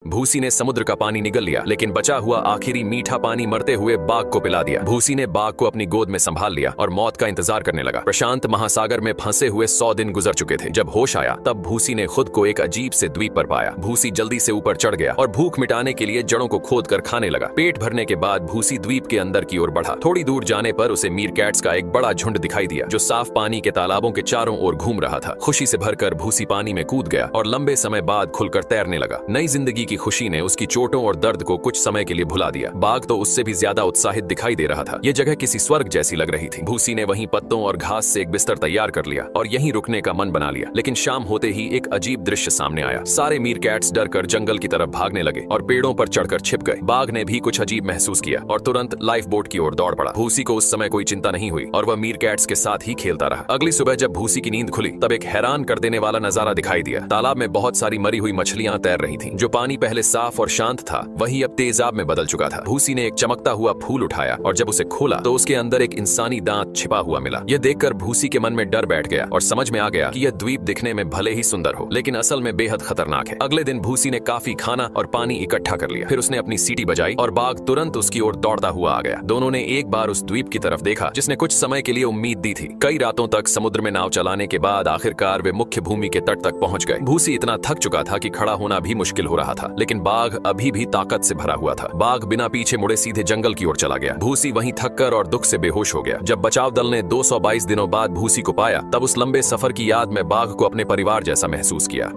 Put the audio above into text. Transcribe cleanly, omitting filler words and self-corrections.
भूसी ने समुद्र का पानी निगल लिया, लेकिन बचा हुआ आखिरी मीठा पानी मरते हुए बाघ को पिला दिया। भूसी ने बाघ को अपनी गोद में संभाल लिया और मौत का इंतजार करने लगा। प्रशांत महासागर में फंसे हुए 100 दिन गुजर चुके थे। जब होश आया तब भूसी ने खुद को एक अजीब से द्वीप पर पाया। भूसी जल्दी से ऊपर चढ़ गया और भूख मिटाने के लिए जड़ों को खोद कर खाने लगा। पेट भरने के बाद भूसी द्वीप के अंदर की ओर बढ़ा। थोड़ी दूर जाने पर उसे मीरकैट्स का एक बड़ा झुंड दिखाई दिया जो साफ पानी के तालाबों के चारों ओर घूम रहा था। खुशी से भरकर भूसी पानी में कूद गया और लंबे समय बाद खुलकर तैरने लगा। नई जिंदगी की खुशी ने उसकी चोटों और दर्द को कुछ समय के लिए भुला दिया। बाघ तो उससे भी ज्यादा उत्साहित दिखाई दे रहा था। यह जगह किसी स्वर्ग जैसी लग रही थी। भूसी ने वहीं पत्तों और घास से एक बिस्तर तैयार कर लिया और यहीं रुकने का मन बना लिया। लेकिन शाम होते ही एक अजीब दृश्य सामने आया। सारे मीरकैट्स डरकर जंगल की तरफ भागने लगे और पेड़ों पर चढ़कर छिप गए। बाघ ने भी कुछ अजीब महसूस किया और तुरंत लाइफ बोट की ओर दौड़ पड़ा। भूसी को उस समय कोई चिंता नहीं हुई और वह मीरकैट्स के साथ ही खेलता रहा। अगली सुबह जब भूसी की नींद खुली तब एक हैरान कर देने वाला नजारा दिखाई दिया। तालाब में बहुत सारी मरी हुई मछलियां तैर रही थीं। जो पानी पहले साफ और शांत था वही अब तेजाब में बदल चुका था। भूसी ने एक चमकता हुआ फूल उठाया और जब उसे खोला तो उसके अंदर एक इंसानी दांत छिपा हुआ मिला। यह देखकर भूसी के मन में डर बैठ गया और समझ में आ गया कि यह द्वीप दिखने में भले ही सुंदर हो लेकिन असल में बेहद खतरनाक है। अगले दिन भूसी ने काफी खाना और पानी इकट्ठा कर लिया। फिर उसने अपनी सीटी बजाई और बाघ तुरंत उसकी ओर दौड़ता हुआ आ गया। दोनों ने एक बार उस द्वीप की तरफ देखा जिसने कुछ समय के लिए उम्मीद दी थी। कई रातों तक समुद्र में नाव चलाने के बाद आखिरकार वे मुख्य भूमि के तट तक पहुंच गए। भूसी इतना थक चुका था कि खड़ा होना भी मुश्किल हो रहा था, लेकिन बाघ अभी भी ताकत से भरा हुआ था। बाघ बिना पीछे मुड़े सीधे जंगल की ओर चला गया। भूसी वहीं थककर और दुख से बेहोश हो गया। जब बचाव दल ने 222 दिनों बाद भूसी को पाया तब उस लंबे सफर की याद में बाघ को अपने परिवार जैसा महसूस किया।